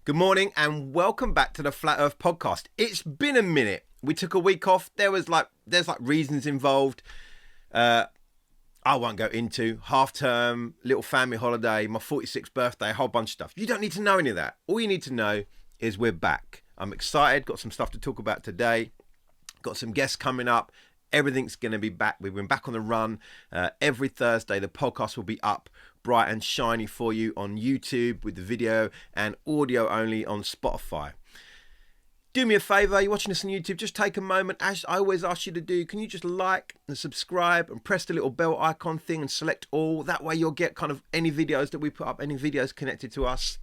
Good morning and welcome back to the Flat Earth Podcast. It's been a minute. We took a week off. There's reasons involved. I won't go into half term, little family holiday, my 46th birthday, a whole bunch of stuff. You don't need to know any of that. All you need to know is we're back. I'm excited. Got some stuff to talk about today. Got some guests coming up. Everything's going to be back. We've been back on the run. Every Thursday, the podcast will be up bright and shiny for you on YouTube with the video and audio only on Spotify. Do me a favor, you're watching this on YouTube, just take a moment, as I always ask you to do. Can you just like and subscribe and press the little bell icon thing and select all? That way you'll get kind of any videos that we put up, any videos connected to us.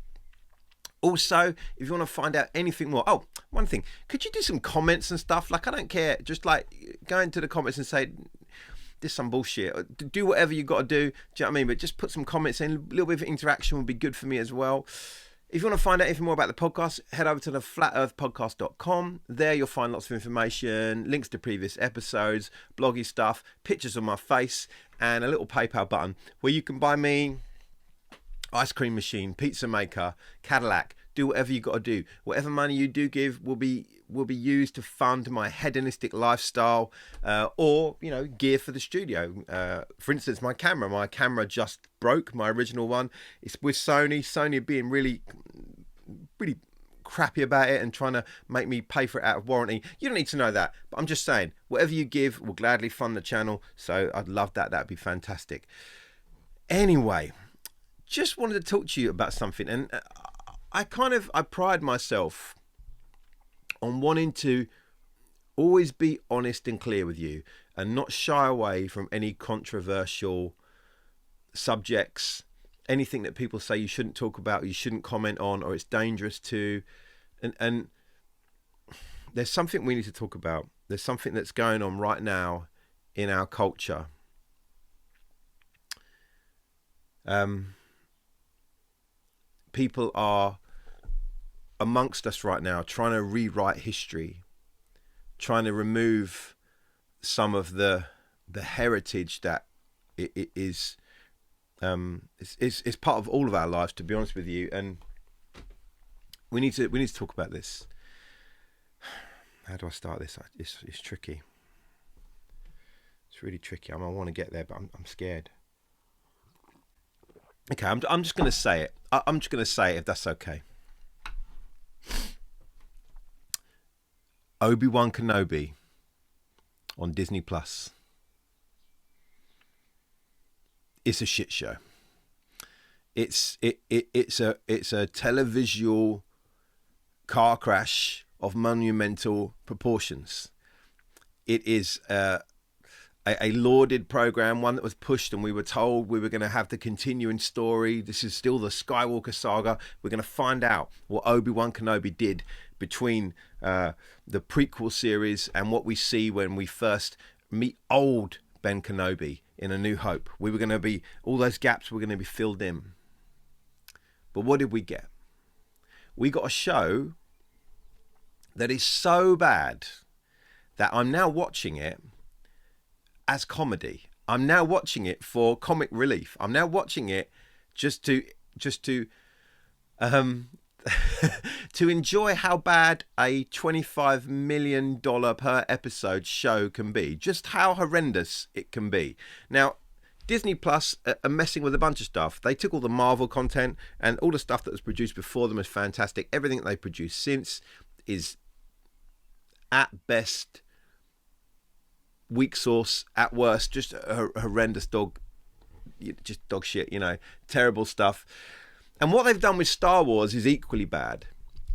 Also, if you want to find out anything more, one thing, could you do some comments and stuff? Like, I don't care, just like go into the comments and say, this is some bullshit. Do whatever you got to do. Do you know what I mean? But just put some comments in. A little bit of interaction would be good for me as well. If you want to find out anything more about the podcast, head over to the flatearthpodcast.com. There you'll find lots of information, links to previous episodes, bloggy stuff, pictures of my face, and a little PayPal button where you can buy me ice cream machine, pizza maker, Cadillac. Do whatever you got to do. Whatever money you do give will be used to fund my hedonistic lifestyle, or gear for the studio. For instance, my camera just broke. My original one. It's with Sony. Sony are being really crappy about it and trying to make me pay for it out of warranty. You don't need to know that, but I'm just saying, whatever you give will gladly fund the channel. So I'd love that. That'd be fantastic. Anyway, just wanted to talk to you about something, and I pride myself on wanting to always be honest and clear with you and not shy away from any controversial subjects, anything that people say you shouldn't talk about, you shouldn't comment on, or it's dangerous to. And there's something we need to talk about. There's something that's going on right now in our culture. People are amongst us right now trying to rewrite history, trying to remove some of the heritage that it is part of all of our lives, to be honest with you. And we need to talk about this. How do I start this? It's tricky. It's really tricky. I want to get there, but I'm scared. Okay, I'm just going to say it. I'm just going to say it, if that's okay. Obi-Wan Kenobi on Disney Plus. It's a shit show. It's a televisual car crash of monumental proportions. It is a lauded program, one that was pushed, and we were told we were going to have the continuing story. This is still the Skywalker saga. We're going to find out what Obi-Wan Kenobi did between the prequel series and what we see when we first meet old Ben Kenobi in A New Hope. We were going to be, all those gaps were going to be filled in. But what did we get? We got a show that is so bad that I'm now watching it as comedy. I'm now watching it for comic relief. I'm now watching it just to to enjoy how bad a $25 million per episode show can be. Just how horrendous it can be. Now, Disney Plus are messing with a bunch of stuff. They took all the Marvel content, and all the stuff that was produced before them is fantastic. Everything that they produced since is at best weak sauce, at worst just a horrendous dog shit, terrible stuff. And what they've done with Star Wars is equally bad.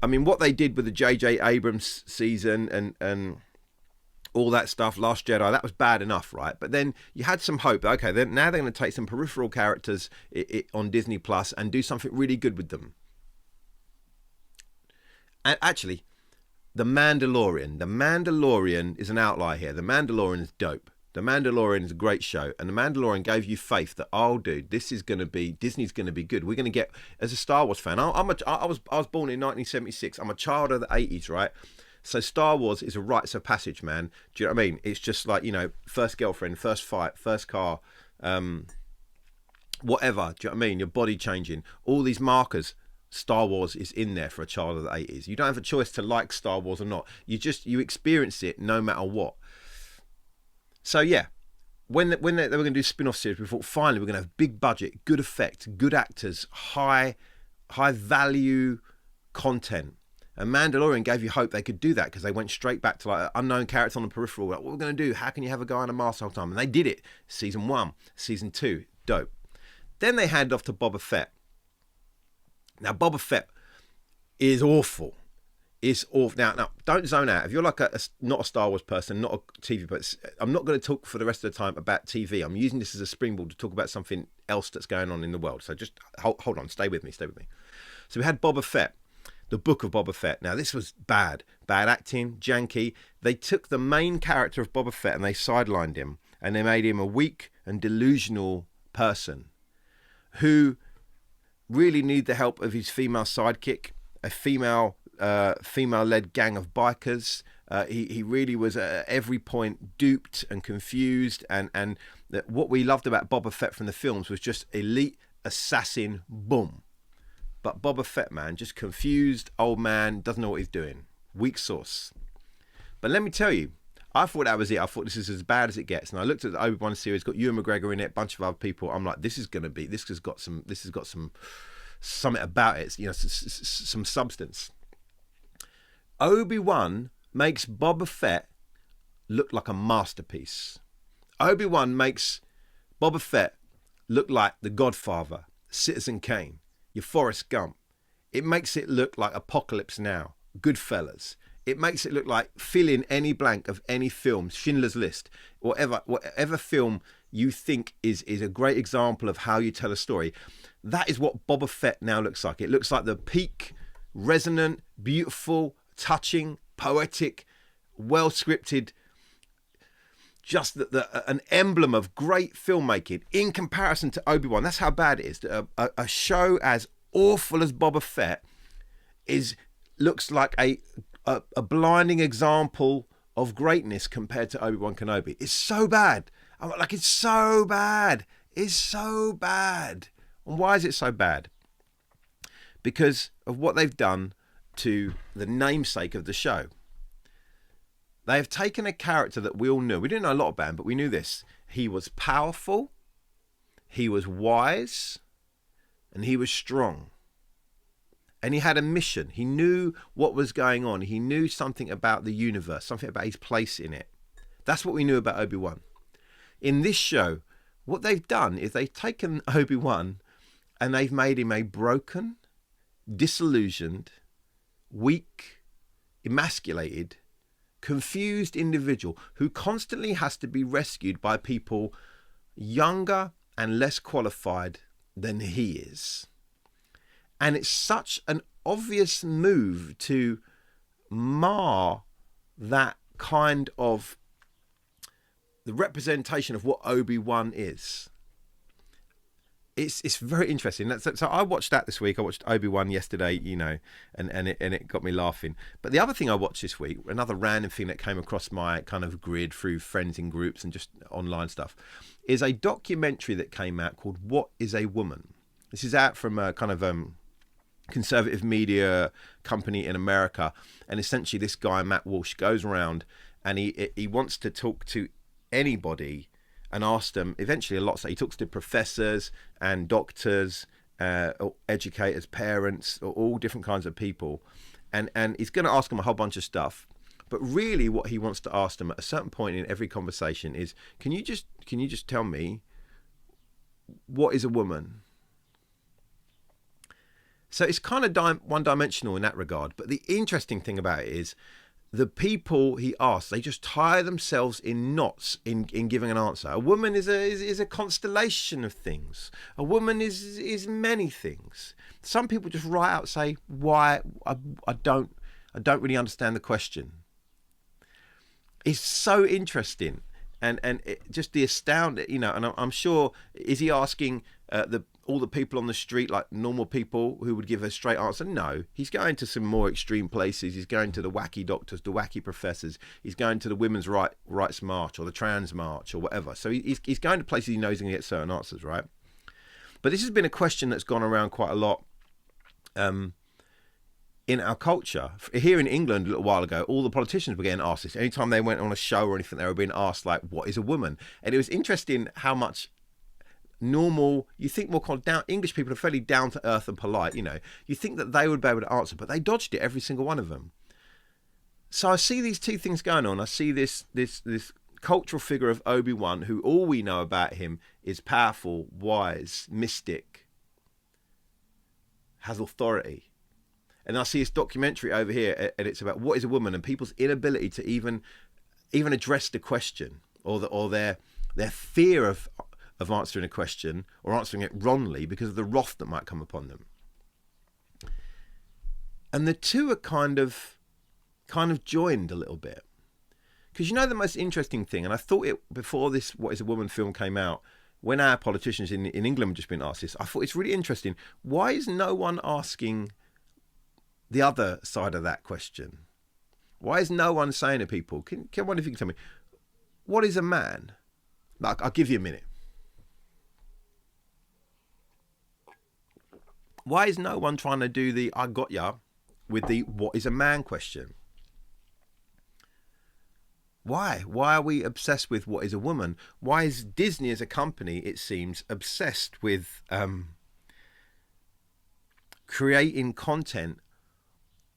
I mean, what they did with the J.J. Abrams season and all that stuff, Last Jedi, that was bad enough, right? But then you had some hope. Okay, now they're going to take some peripheral characters on Disney Plus and do something really good with them. And actually, The Mandalorian is an outlier here. The Mandalorian is dope. The Mandalorian is a great show, and The Mandalorian gave you faith that, oh, dude, Disney's going to be good. We're going to get, as a Star Wars fan, I was born in 1976. I'm a child of the 80s, right? So Star Wars is a rites of passage, man. Do you know what I mean? It's just like, first girlfriend, first fight, first car, whatever. Do you know what I mean? Your body changing, all these markers. Star Wars is in there for a child of the 80s. You don't have a choice to like Star Wars or not. You experience it no matter what. So yeah, when they were going to do spin-off series, we thought finally we're going to have big budget, good effects, good actors, high value content. And Mandalorian gave you hope they could do that, because they went straight back to like unknown characters on the peripheral. Like, what we're going to do? How can you have a guy in a mask the whole time? And they did it. Season 1, season 2, dope. Then they handed off to Boba Fett. Now Boba Fett is awful. It's awful. Now don't zone out. If you're like not a Star Wars person, not a TV person, I'm not going to talk for the rest of the time about TV. I'm using this as a springboard to talk about something else that's going on in the world. So just hold on. Stay with me. So we had Boba Fett. The Book of Boba Fett. Now, this was bad acting, janky. They took the main character of Boba Fett and they sidelined him, and they made him a weak and delusional person who really needed the help of his female sidekick, a female-led gang of bikers. He really was at every point duped and confused, and what we loved about Boba Fett from the films was just elite assassin, boom. But Boba Fett, man, just confused old man, doesn't know what he's doing. Weak sauce. But let me tell you, I thought that was it. I thought this is as bad as it gets. And I looked at the Obi-Wan series, got Ewan McGregor in it, a bunch of other people. I'm like, this has got some something about it, some substance. Obi-Wan makes Boba Fett look like a masterpiece. Obi-Wan makes Boba Fett look like The Godfather, Citizen Kane, your Forrest Gump. It makes it look like Apocalypse Now, Goodfellas. It makes it look like fill in any blank of any film, Schindler's List, whatever film you think is a great example of how you tell a story. That is what Boba Fett now looks like. It looks like the peak, resonant, beautiful, touching, poetic, well-scripted, just an emblem of great filmmaking in comparison to Obi-Wan. That's how bad it is. A show as awful as Boba Fett looks like a blinding example of greatness compared to Obi-Wan Kenobi. It's so bad. It's so bad. It's so bad. And why is it so bad? Because of what they've done to the namesake of the show. They have taken a character that we all knew. We didn't know a lot about him, but we knew this. He was powerful, he was wise, and he was strong. And he had a mission. He knew what was going on. He knew something about the universe, something about his place in it. That's what we knew about Obi-Wan. In this show, what they've done is they've taken Obi-Wan and they've made him a broken, disillusioned, weak, emasculated, confused individual who constantly has to be rescued by people younger and less qualified than he is. And it's such an obvious move to mar that kind of the representation of what Obi-Wan is. It's very interesting. So I watched that this week. I watched Obi-Wan yesterday, and it got me laughing. But the other thing I watched this week, another random thing that came across my kind of grid through friends in groups and just online stuff, is a documentary that came out called What is a Woman? This is out from a kind of conservative media company in America. And essentially this guy, Matt Walsh, goes around and he wants to talk to anybody and asked them eventually a lot. So he talks to professors and doctors, educators, parents, all different kinds of people. And he's going to ask them a whole bunch of stuff. But really what he wants to ask them at a certain point in every conversation is, can you just tell me, what is a woman? So it's kind of one-dimensional in that regard. But the interesting thing about it is, the people he asks, they just tie themselves in knots in giving an answer. A woman is a constellation of things. A woman is many things. Some people just right out say, why? I don't really understand the question. It's so interesting, and just the astounding, and I'm sure, is he asking all the people on the street like normal people who would give a straight answer? No, he's going to some more extreme places. He's going to the wacky doctors, the wacky professors. He's going to the women's rights march or the trans march or whatever. So he's going to places he knows he's going to get certain answers, right? But this has been a question that's gone around quite a lot in our culture. Here in England a little while ago, all the politicians were getting asked this. Anytime they went on a show or anything, they were being asked, like, what is a woman? And it was interesting how much normal, you think more kind of down, English people are fairly down to earth and polite, you know. You think that they would be able to answer, but they dodged it, every single one of them. So I see these two things going on. I see this cultural figure of Obi-Wan, who all we know about him is powerful, wise, mystic, has authority. And I see this documentary over here, and it's about what is a woman, and people's inability to even address the question, or their fear of answering a question or answering it wrongly because of the wrath that might come upon them. And the two are kind of joined a little bit. Because you know the most interesting thing, and I thought it before this What is a Woman film came out, when our politicians in England have just been asked this, I thought it's really interesting. Why is no one asking the other side of that question? Why is no one saying to people, I wonder if you can tell me, what is a man? Like, I'll give you a minute. Why is no one trying to do the I got ya with the what is a man question? Why? Why are we obsessed with what is a woman? Why is Disney as a company, it seems, obsessed with creating content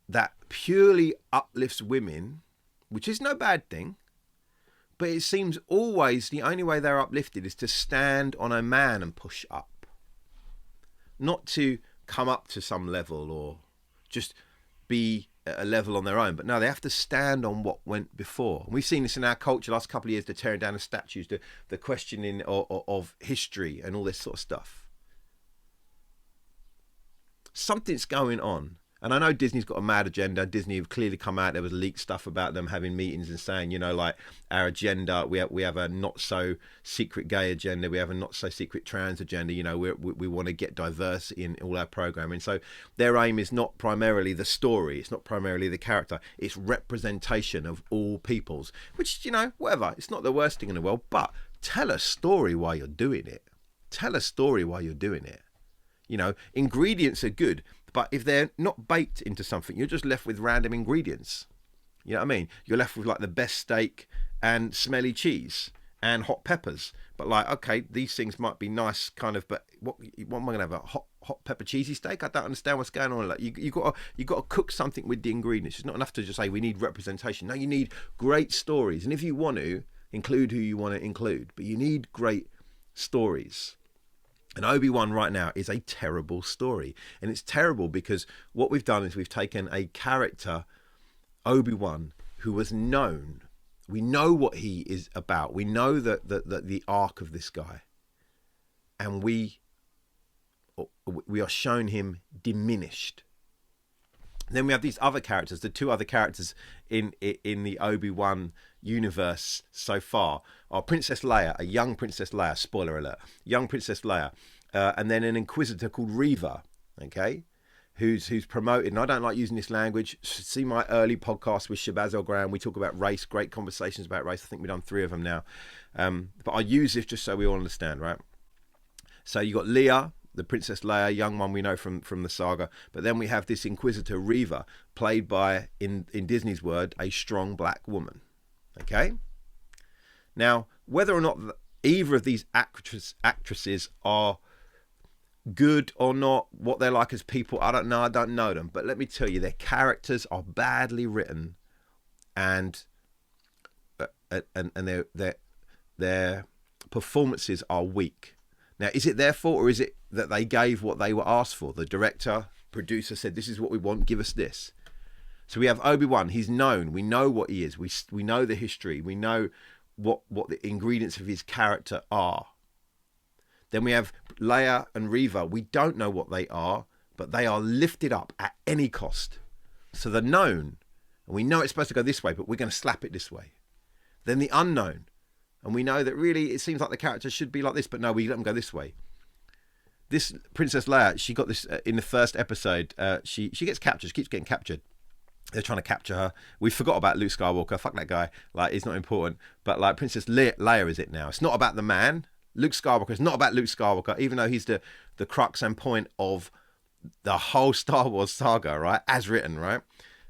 that purely uplifts women, which is no bad thing, but it seems always the only way they're uplifted is to stand on a man and push up, not to come up to some level or just be at a level on their own. But no, they have to stand on what went before. And we've seen this in our culture the last couple of years, the tearing down of statues, the questioning of history and all this sort of stuff. Something's going on. And I know Disney's got a mad agenda. Disney have clearly come out. There was leaked stuff about them having meetings and saying, you know, like, our agenda, we have a not so secret gay agenda. We have a not so secret trans agenda. You know, we want to get diverse in all our programming. So their aim is not primarily the story. It's not primarily the character. It's representation of all peoples, which, you know, whatever. It's not the worst thing in the world, but tell a story while you're doing it. Tell a story while you're doing it. You know, ingredients are good, but if they're not baked into something, you're just left with random ingredients. You know what I mean? You're left with like the best steak and smelly cheese and hot peppers. But like, okay, these things might be nice kind of, but what am I going to have? A hot pepper cheesy steak? I don't understand what's going on. Like, you got to cook something with the ingredients. It's not enough to just say we need representation. No, you need great stories. And if you want to, include who you want to include, but you need great stories. And Obi-Wan right now is a terrible story. And it's terrible because what we've done is we've taken a character, Obi-Wan, who was known. We know what he is about. We know that the arc of this guy. And we are shown him diminished. Then we have these other characters, the two other characters in the Obi-Wan universe so far are Princess Leia, a young Princess Leia, spoiler alert, young Princess Leia, and then an Inquisitor called Reva, okay, who's promoted, and I don't like using this language. See my early podcast with Shabazz El Graham. We talk about race, great conversations about race. I think we've done 3 of them now. But I use this just so we all understand, right? So you got Leia, the Princess Leia, young one we know from the saga. But then we have this Inquisitor Reva, played by, in Disney's word, a strong black woman. Okay? Now, whether or not either of these actresses are good or not, what they're like as people, I don't know. I don't know them. But let me tell you, their characters are badly written, and their performances are weak. Now, is it their fault, or is it that they gave what they were asked for? The director, producer said, this is what we want, give us this. So we have Obi-Wan, he's known, we know what he is, we know the history, we know what the ingredients of his character are. Then we have Leia and Reva, we don't know what they are, but they are lifted up at any cost. So the known, and we know it's supposed to go this way, but we're going to slap it this way. Then the unknown, and we know that really it seems like the character should be like this, but no, we let them go this way. This Princess Leia, she got this in the first episode. She gets captured. She keeps getting captured. They're trying to capture her. We forgot about Luke Skywalker. Fuck that guy. Like, it's not important. But like Princess Leia is it now. It's not about the man. Luke Skywalker. It's not about Luke Skywalker, even though he's the crux and point of the whole Star Wars saga, right, as written, right?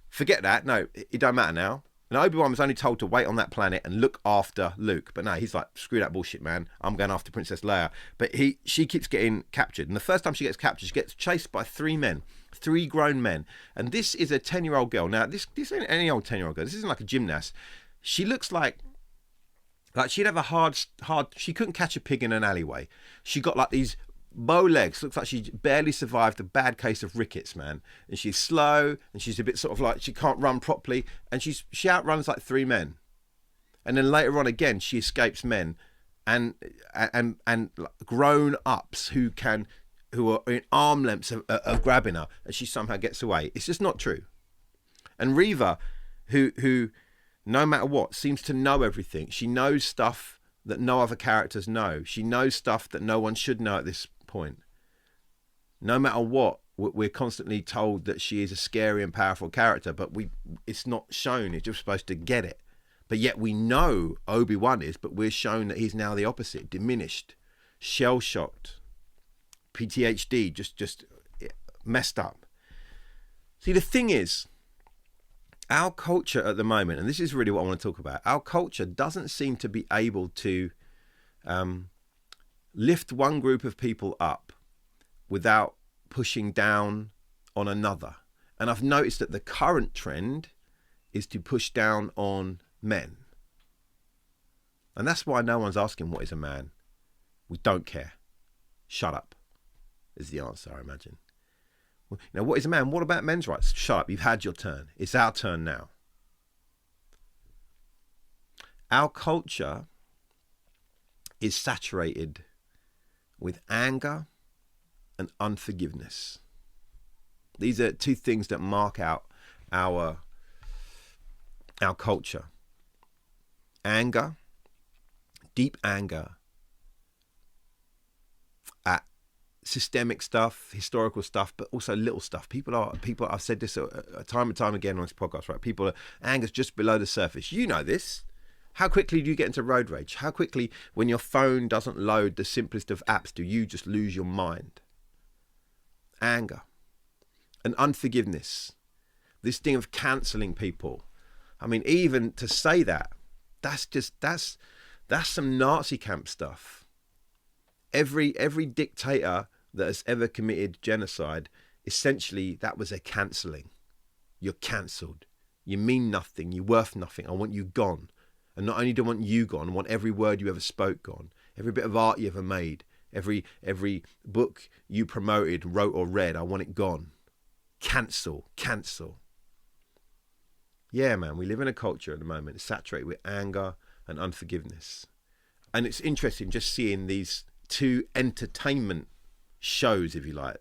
Forget that. No, it don't matter now. And Obi-Wan was only told to wait on that planet and look after Luke. But no, he's like, screw that bullshit, man. I'm going after Princess Leia. But she keeps getting captured. And the first time she gets captured, she gets chased by 3 men, 3 grown men. And this is a 10-year-old girl. Now, this ain't any old 10-year-old girl. This isn't like a gymnast. She looks like she'd have a hard, she couldn't catch a pig in an alleyway. She got like these bow legs. Looks like she barely survived a bad case of rickets, man. And she's slow, and she's a bit sort of like she can't run properly, and she outruns like 3 men. And then later on again, she escapes men and grown ups who are in arm lengths of grabbing her, and she somehow gets away. It's just not true. And Reva, who no matter what seems to know everything. She knows stuff that no other characters know. She knows stuff that no one should know at this point. No matter what, we're constantly told that she is a scary and powerful character, but it's not shown. It's just supposed to get it. But yet we know Obi-Wan is, but we're shown that he's now the opposite, diminished, shell-shocked, PTSD, just messed up. See, the thing is, our culture at the moment, and this is really what I want to talk about, our culture doesn't seem to be able to lift one group of people up without pushing down on another. And I've noticed that the current trend is to push down on men. And that's why no one's asking what is a man. We don't care. Shut up is the answer, I imagine. Now, what is a man? What about men's rights? Shut up. You've had your turn. It's our turn now. Our culture is saturated with anger and unforgiveness. These are 2 things that mark out our culture. Anger, deep anger at systemic stuff, historical stuff, but also little stuff. People, I've said this time and time again on this podcast, right? Anger's just below the surface. You know this. How quickly do you get into road rage? How quickly, when your phone doesn't load the simplest of apps, do you just lose your mind? Anger and unforgiveness. This thing of cancelling people. I mean, even to say that's some Nazi camp stuff. Every dictator that has ever committed genocide, essentially that was a cancelling. You're cancelled. You mean nothing. You're worth nothing. I want you gone. And not only do I want you gone, I want every word you ever spoke gone. Every bit of art you ever made. Every book you promoted, wrote or read, I want it gone. Cancel. Yeah, man, we live in a culture at the moment saturated with anger and unforgiveness. And it's interesting just seeing these 2 entertainment shows, if you like.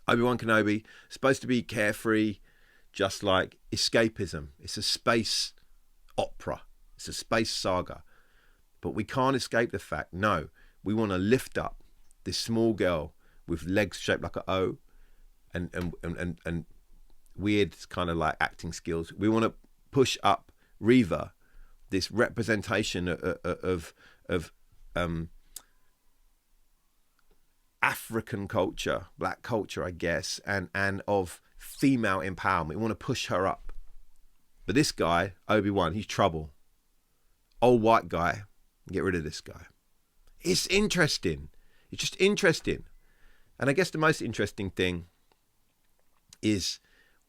Obi-Wan Kenobi, supposed to be carefree, just like escapism. It's a space opera. It's a space saga. But we can't escape the fact, no, we want to lift up this small girl with legs shaped like an O and weird kind of like acting skills. We want to push up Reva, this representation of African culture, black culture, I guess, and of female empowerment. We want to push her up. But this guy, Obi-Wan, he's trouble. Old white guy, get rid of this guy. It's interesting. It's just interesting. And I guess the most interesting thing is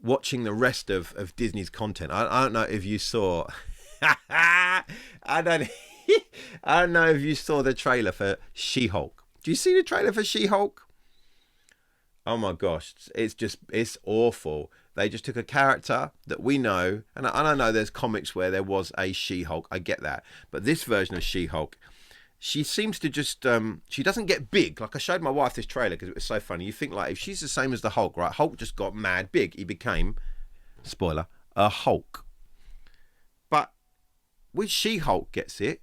watching the rest of Disney's content. I don't know if you saw... I don't know if you saw the trailer for She-Hulk. Do you see the trailer for She-Hulk? Oh my gosh, it's awful. They just took a character that we know, and I know there's comics where there was a She-Hulk, I get that. But this version of She-Hulk, she seems to just, she doesn't get big. Like I showed my wife this trailer because it was so funny. You think like, if she's the same as the Hulk, right? Hulk just got mad big. He became, spoiler, a Hulk. But with She-Hulk gets it,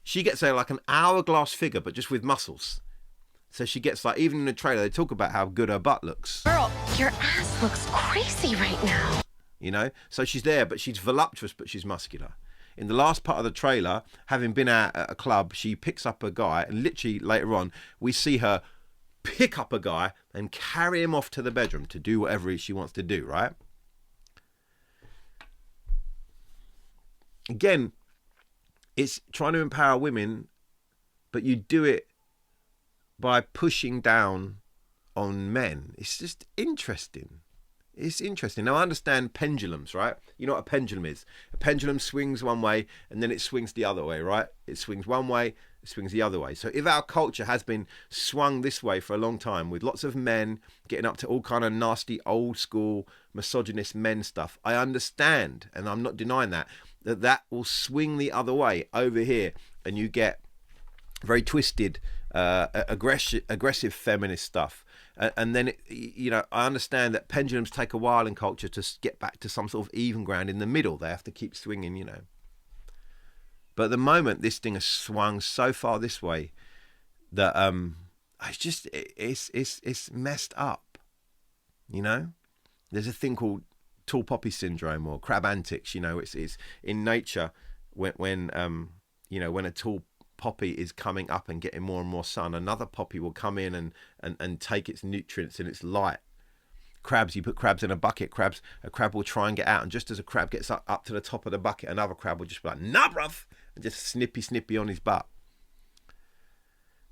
she gets like an hourglass figure, but just with muscles. So she gets like, even in the trailer, they talk about how good her butt looks. Girl, your ass looks crazy right now. You know, so she's there, but she's voluptuous, but she's muscular. In the last part of the trailer, having been at a club, she picks up a guy, and literally later on, we see her pick up a guy and carry him off to the bedroom to do whatever she wants to do, right? Again, it's trying to empower women, but you do it by pushing down on men. It's just interesting. It's interesting. Now, I understand pendulums, right? You know what a pendulum is? A pendulum swings one way and then it swings the other way, right? It swings one way, it swings the other way. So if our culture has been swung this way for a long time, with lots of men getting up to all kind of nasty, old school, misogynist men stuff, I understand, and I'm not denying that will swing the other way over here, and you get very twisted, aggressive feminist stuff. And then, I understand that pendulums take a while in culture to get back to some sort of even ground in the middle. They have to keep swinging, But at the moment, this thing has swung so far this way that it's messed up, There's a thing called tall poppy syndrome or crab antics, It's in nature when a tall poppy is coming up and getting more and more sun, another poppy will come in and take its nutrients and its light. Crabs, you put crabs in a bucket, a crab will try and get out, and just as a crab gets up to the top of the bucket, another crab will just be like, nah bruv, and just snippy on his butt.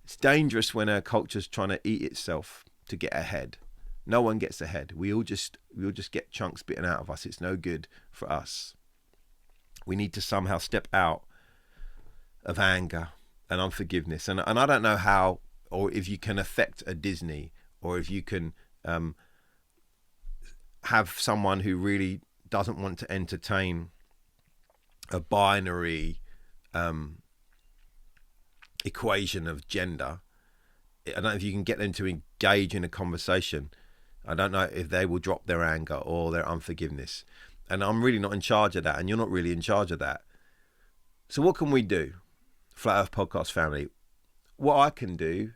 It's dangerous when a culture's trying to eat itself to get ahead. No one gets ahead. We all just get chunks bitten out of us. It's no good for us. We need to somehow step out of anger and unforgiveness, and I don't know how, or if you can affect a Disney, or if you can have someone who really doesn't want to entertain a binary equation of gender. I don't know if you can get them to engage in a conversation. I don't know if they will drop their anger or their unforgiveness, and I'm really not in charge of that, and you're not really in charge of that. So what can we do? Flat Earth Podcast family, what I can do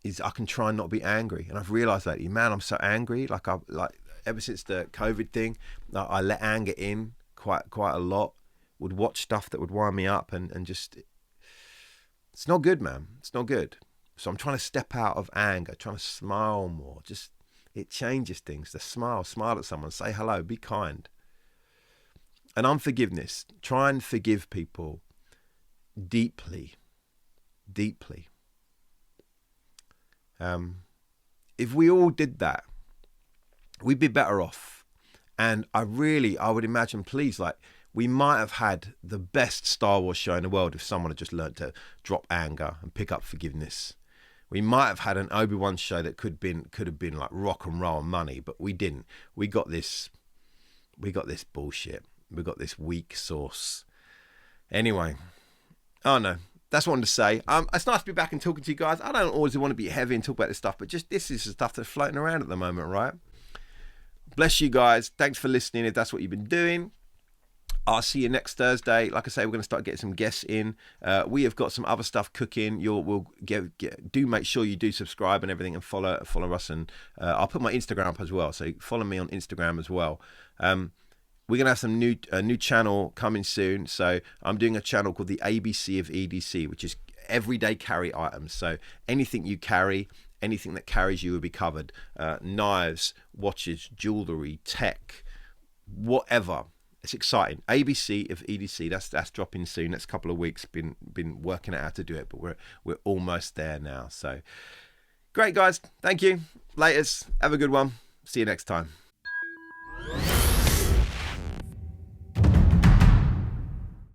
is I can try and not be angry, and I've realised lately, man, I'm so angry. Like ever since the COVID thing, I let anger in quite a lot. Would watch stuff that would wind me up, and just, it's not good, man. It's not good. So I'm trying to step out of anger, trying to smile more. Just, it changes things. The smile at someone, say hello, be kind. And unforgiveness, try and forgive people deeply. If we all did that, we'd be better off. And I would imagine, please, like, we might have had the best Star Wars show in the world if someone had just learned to drop anger and pick up forgiveness. We might have had an Obi-Wan show that could have been like rock and roll and money, but we didn't. We got this bullshit. We got this weak sauce. Anyway, oh no, that's what I wanted to say. It's nice to be back and talking to you guys. I don't always want to be heavy and talk about this stuff, but just this is the stuff that's floating around at the moment, right? Bless you guys. Thanks for listening if that's what you've been doing. I'll see you next Thursday. Like I say, we're going to start getting some guests in. We have got some other stuff cooking. Do make sure you do subscribe and everything, and follow us. And I'll put my Instagram up as well, so follow me on Instagram as well. We're going to have some new channel coming soon. So I'm doing a channel called the ABC of EDC, which is everyday carry items. So anything you carry, anything that carries you will be covered. Knives, watches, jewellery, tech, whatever. It's exciting. ABC of EDC. That's dropping soon. Next couple of weeks. Been working out how to do it, but we're almost there now. So great, guys. Thank you. Laters. Have a good one. See you next time.